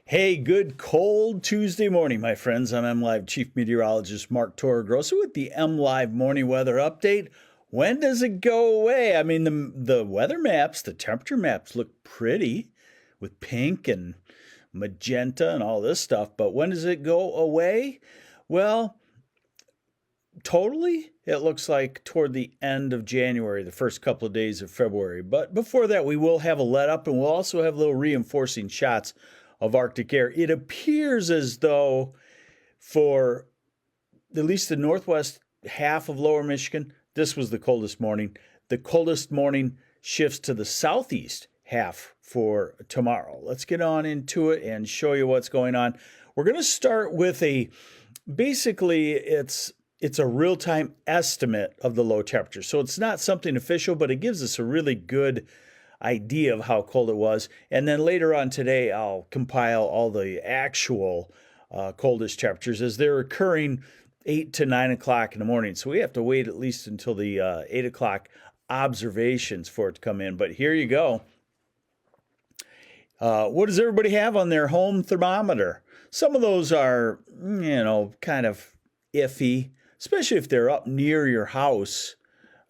Hey, good cold Tuesday morning, my friends. I'm MLive Chief Meteorologist Mark Torregrossa with the MLive Morning Weather Update. When does it go away? I mean, the weather maps, the temperature maps look pretty with pink and magenta and all this stuff, but when does it go away? Well, totally, it looks like toward the end of January, the first couple of days of February. But before that, we will have a let up and we'll also have little reinforcing shots of Arctic air. It appears as though for at least the northwest half of lower Michigan, this was the coldest morning. The coldest morning shifts to the southeast half for tomorrow. Let's get on into it and show you what's going on. We're going to start with basically it's a real-time estimate of the low temperature. So it's not something official, but it gives us a really good idea of how cold it was. And then later on today, I'll compile all the actual coldest temperatures as they're occurring 8 to 9 o'clock in the morning. So we have to wait at least until the 8 o'clock observations for it to come in. But here you go. What does everybody have on their home thermometer? Some of those are, kind of iffy, especially if they're up near your house.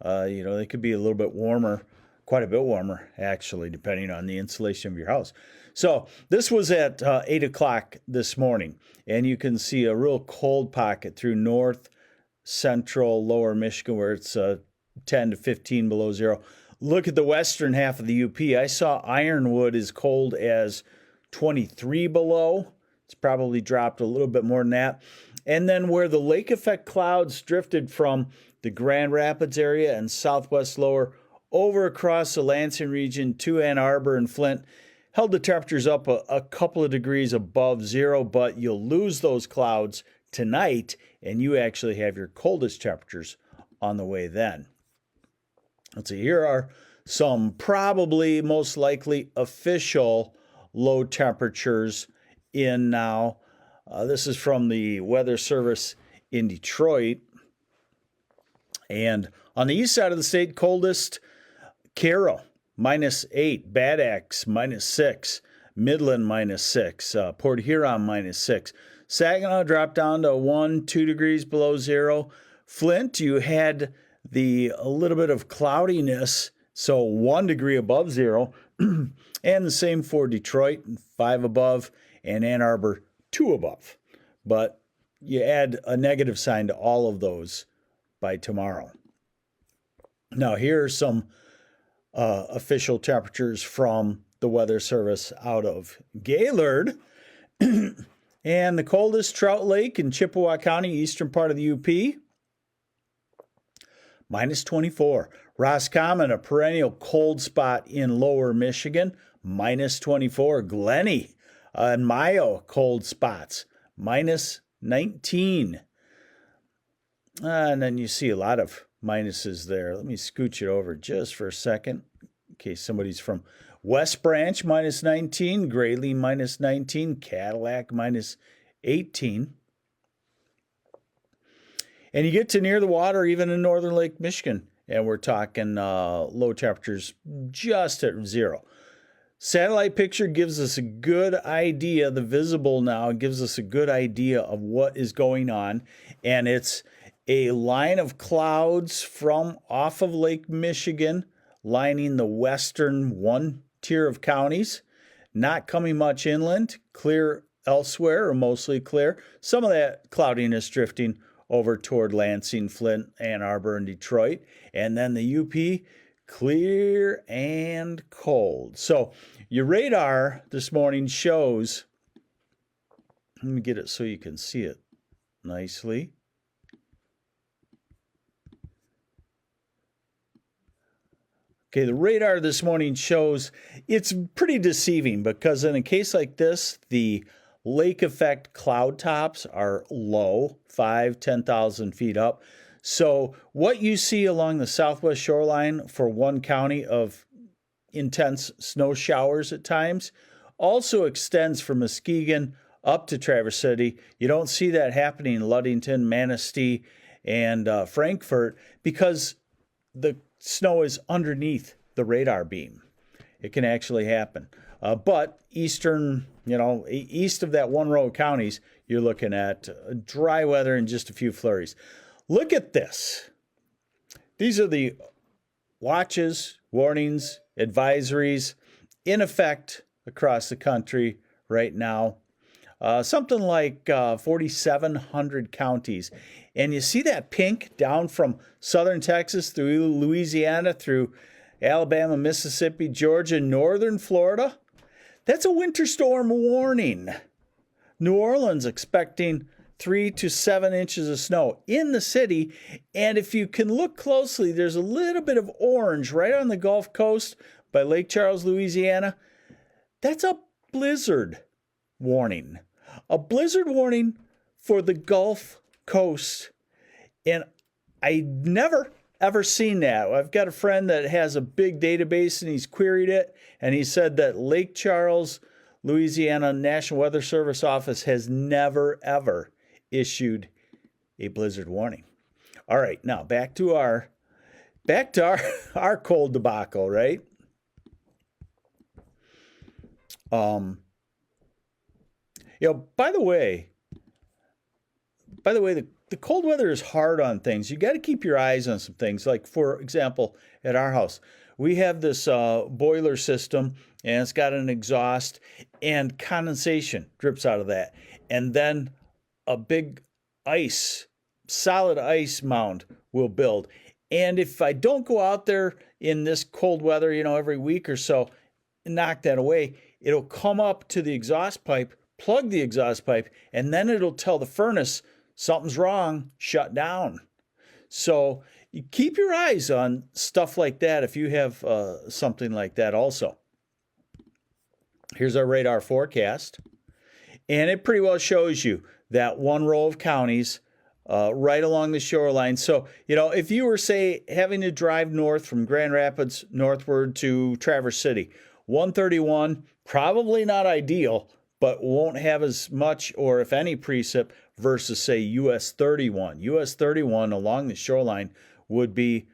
They could be a little bit warmer. Quite a bit warmer, actually, depending on the insulation of your house. So this was at 8 o'clock this morning, and you can see a real cold pocket through north, central, lower Michigan, where it's 10 to 15 below zero. Look at the western half of the UP. I saw Ironwood as cold as 23 below. It's probably dropped a little bit more than that. And then where the lake effect clouds drifted from the Grand Rapids area and southwest lower over across the Lansing region to Ann Arbor and Flint, held the temperatures up a couple of degrees above zero, but you'll lose those clouds tonight, and you actually have your coldest temperatures on the way then. Let's see, here are some probably most likely official low temperatures in now. This is from the Weather Service in Detroit. And on the east side of the state, coldest Carroll, -8. Bad Axe, -6. Midland, -6. Port Huron, -6. Saginaw dropped down to 1, 2 degrees below zero. Flint, you had a little bit of cloudiness, so 1 degree above zero. And the same for Detroit, 5 above, and Ann Arbor, 2 above. But you add a negative sign to all of those by tomorrow. Now, here are some official temperatures from the Weather Service out of Gaylord. And the coldest, Trout Lake in Chippewa County, eastern part of the UP, -24. Roscommon, a perennial cold spot in lower Michigan, -24. Glenny and Mayo, cold spots, -19. And then you see a lot of minuses there. Let me scooch it over just for a second in case somebody's from West Branch, -19, Grayling, -19, Cadillac, -18. And you get to near the water, even in northern Lake Michigan, and we're talking low temperatures just at zero. Satellite picture gives us a good idea, the visible now gives us a good idea of what is going on, and it's a line of clouds from off of Lake Michigan lining the western one tier of counties, not coming much inland, clear elsewhere or mostly clear. Some of that cloudiness drifting over toward Lansing, Flint, Ann Arbor, and Detroit. And then the UP, clear and cold. So your radar this morning shows, let me get it so you can see it nicely. Okay, the radar this morning shows it's pretty deceiving because in a case like this, the lake effect cloud tops are low, 10,000 feet up. So what you see along the southwest shoreline for one county of intense snow showers at times also extends from Muskegon up to Traverse City. You don't see that happening in Ludington, Manistee, and Frankfort because the snow is underneath the radar beam. It can actually happen. But eastern, east of that one row of counties, you're looking at dry weather and just a few flurries. Look at this. These are the watches, warnings, advisories in effect across the country right now. Something like 4,700 counties. And you see that pink down from southern Texas through Louisiana, through Alabama, Mississippi, Georgia, northern Florida? That's a winter storm warning. New Orleans expecting 3 to 7 inches of snow in the city. And if you can look closely, there's a little bit of orange right on the Gulf Coast by Lake Charles, Louisiana. That's a blizzard warning. A blizzard warning for the Gulf Coast. And I never, ever seen that. I've got a friend that has a big database and he's queried it. And he said that Lake Charles, Louisiana National Weather Service office has never, ever issued a blizzard warning. All right, now back to our cold debacle, right? By the way, the cold weather is hard on things. You got to keep your eyes on some things. Like, for example, at our house, we have this boiler system, and it's got an exhaust, and condensation drips out of that. And then a big solid ice mound will build. And if I don't go out there in this cold weather, every week or so, and knock that away, it'll come up to the exhaust pipe, plug the exhaust pipe, and then it'll tell the furnace something's wrong, shut down. So you keep your eyes on stuff like that if you have something like that also. Here's our radar forecast. And it pretty well shows you that one row of counties right along the shoreline. So, if you were, say, having to drive north from Grand Rapids northward to Traverse City, 131, probably not ideal, but won't have as much or if any precip versus, say, US 31. US 31 along the shoreline would be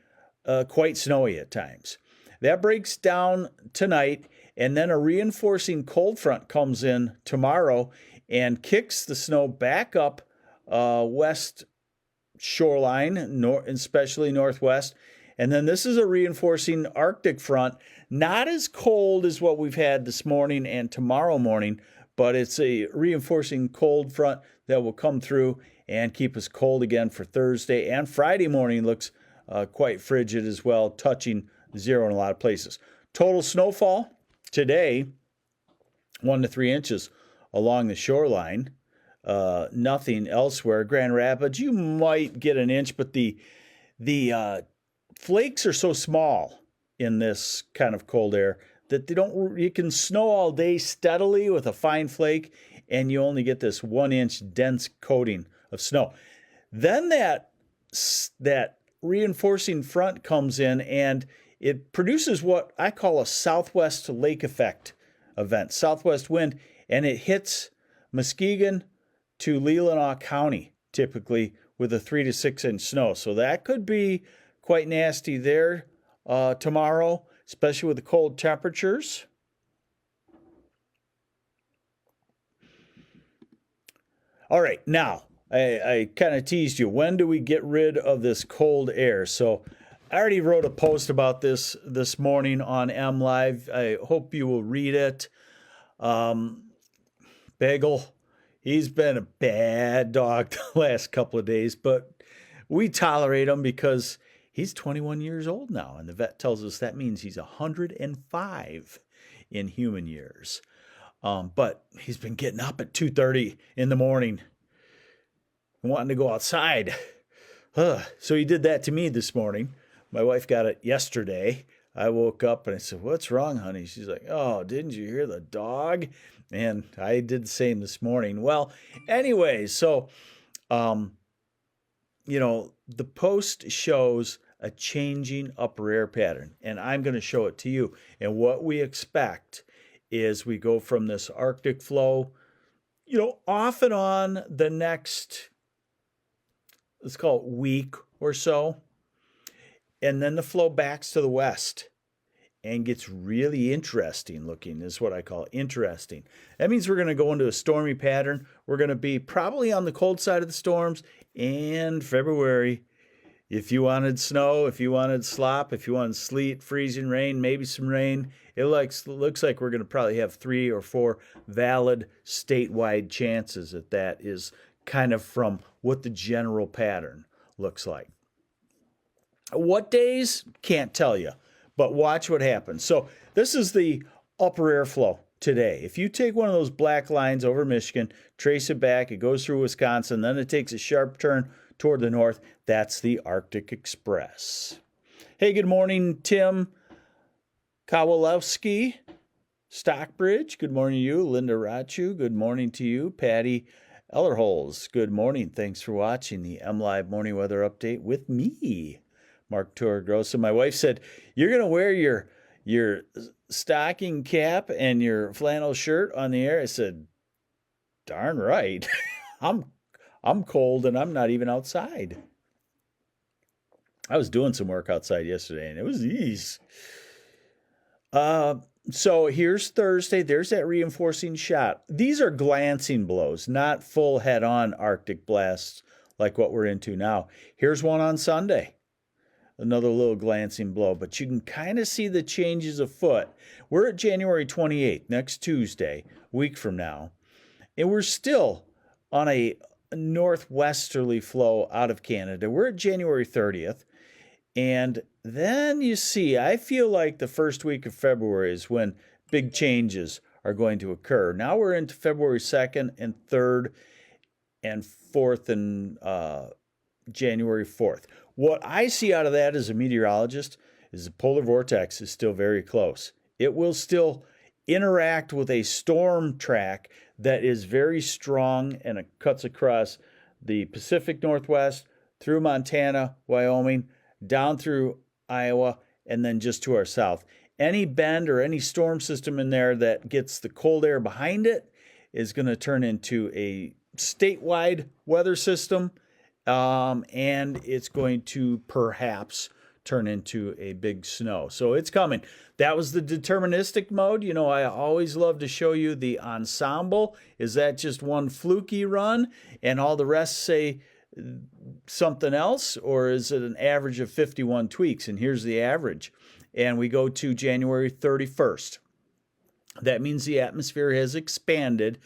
quite snowy at times. That breaks down tonight, and then a reinforcing cold front comes in tomorrow and kicks the snow back up west shoreline, especially northwest. And then this is a reinforcing Arctic front, not as cold as what we've had this morning and tomorrow morning, but it's a reinforcing cold front that will come through and keep us cold again for Thursday. And Friday morning looks quite frigid as well, touching zero in a lot of places. Total snowfall today, 1 to 3 inches along the shoreline. Nothing elsewhere. Grand Rapids, you might get an inch, but the flakes are so small in this kind of cold air that you can snow all day steadily with a fine flake, and you only get this 1 inch dense coating of snow. Then that reinforcing front comes in and it produces what I call a southwest lake effect event, southwest wind, and it hits Muskegon to Leelanau County, typically with a 3 to 6 inch snow. So that could be quite nasty there tomorrow, especially with the cold temperatures. All right, now, I kind of teased you. When do we get rid of this cold air? So I already wrote a post about this morning on MLive. I hope you will read it. Bagel, he's been a bad dog the last couple of days, but we tolerate him because he's 21 years old now, and the vet tells us that means he's 105 in human years. But he's been getting up at 2:30 in the morning and wanting to go outside. So he did that to me this morning. My wife got it yesterday. I woke up and I said, "What's wrong, honey?" She's like, "Oh, didn't you hear the dog?" And I did the same this morning. Well, anyway, so, the post shows a changing upper air pattern, and I'm going to show it to you. And what we expect is we go from this Arctic flow, off and on the next, let's call it week or so, and then the flow backs to the west. and gets really interesting looking, is what I call interesting. That means we're going to go into a stormy pattern. We're going to be probably on the cold side of the storms, and February, if you wanted snow, if you wanted slop, if you wanted sleet, freezing rain, maybe some rain, it looks like we're going to probably have 3 or 4 valid statewide chances that is kind of from what the general pattern looks like. What days? Can't tell you, but watch what happens. So this is the upper air flow today. If you take one of those black lines over Michigan, trace it back, it goes through Wisconsin, then it takes a sharp turn toward the north. That's the Arctic Express. Hey, good morning, Tim Kowalewski, Stockbridge. Good morning to you. Linda Rachu, good morning to you. Patty Ellerholz, good morning. Thanks for watching the MLive Morning Weather Update with me, Mark Torregrossa. My wife said, you're going to wear your stocking cap and your flannel shirt on the air? I said, darn right. I'm cold and I'm not even outside. I was doing some work outside yesterday and it was easy. So here's Thursday. There's that reinforcing shot. These are glancing blows, not full head-on Arctic blasts like what we're into now. Here's one on Sunday. Another little glancing blow, but you can kind of see the changes afoot. We're at January 28th, next Tuesday, a week from now, and we're still on a northwesterly flow out of Canada. We're at January 30th, and then you see, I feel like the first week of February is when big changes are going to occur. Now we're into February 2nd and 3rd and 4th and January 4th. What I see out of that as a meteorologist is the polar vortex is still very close. It will still interact with a storm track that is very strong, and it cuts across the Pacific Northwest, through Montana, Wyoming, down through Iowa, and then just to our south. Any bend or any storm system in there that gets the cold air behind it is going to turn into a statewide weather system, and it's going to perhaps turn into a big snow. So it's coming. That was the deterministic mode. You know, I always love to show you the ensemble. Is that just one fluky run and all the rest say something else, or is it an average of 51 tweaks? And here's the average. And we go to January 31st. That means the atmosphere has expanded,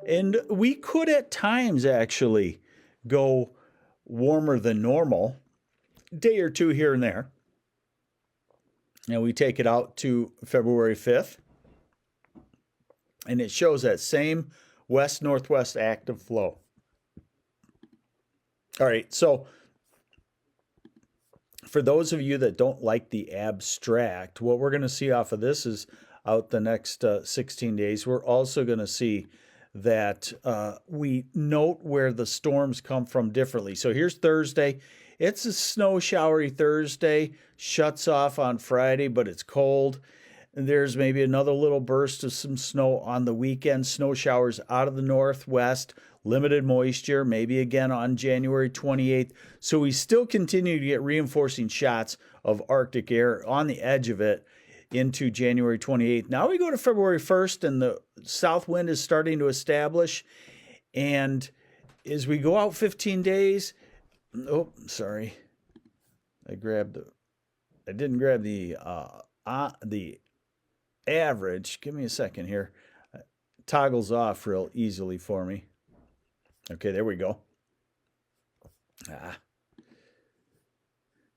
and we could at times actually go warmer than normal, day or two here and there. And we take it out to February 5th, and it shows that same west-northwest active flow. All right, so for those of you that don't like the abstract, what we're going to see off of this is out the next 16 days. We're also going to see that we note where the storms come from differently. So here's Thursday. It's a snow showery Thursday, shuts off on Friday, but it's cold. There's maybe another little burst of some snow on the weekend. Snow showers out of the northwest, limited moisture, maybe again on January 28th. So we still continue to get reinforcing shots of Arctic air on the edge of it into January 28th. Now we go to February 1st, and the south wind is starting to establish. And as we go out 15 days, oh, sorry, I didn't grab the average. Give me a second here. It toggles off real easily for me. Okay, there we go.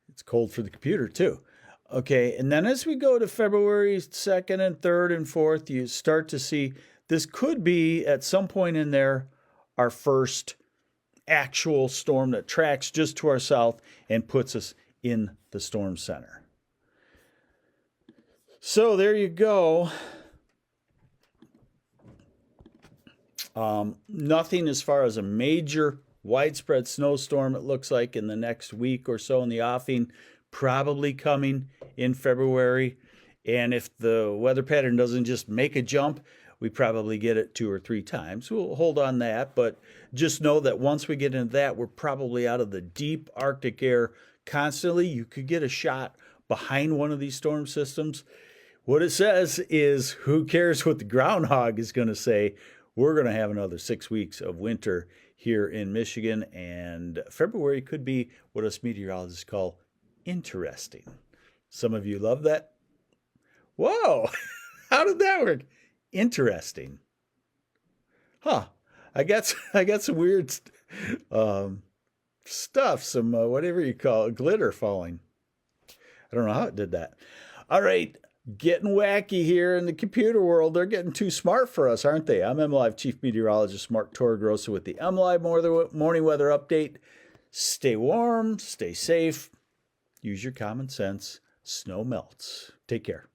It's cold for the computer too. Okay, and then as we go to February 2nd and 3rd and 4th, you start to see this could be at some point in there our first actual storm that tracks just to our south and puts us in the storm center. So there you go. Nothing as far as a major widespread snowstorm, it looks like, in the next week or so in the offing, probably coming in February. And if the weather pattern doesn't just make a jump, we probably get it 2 or 3 times. We'll hold on that, but just know that once we get into that, we're probably out of the deep Arctic air constantly. You could get a shot behind one of these storm systems, What it says is, who cares what the groundhog is going to say? We're going to have another 6 weeks of winter here in Michigan, and February could be what us meteorologists call interesting. Some of you love that. Whoa, how did that work? Interesting. Huh. I got some weird stuff, some whatever you call it, glitter falling. I don't know how it did that. All right, getting wacky here in the computer world. They're getting too smart for us, aren't they? I'm MLive Chief Meteorologist Mark Torregrossa with the MLive Morning Weather Update. Stay warm, stay safe, use your common sense. Snow melts. Take care.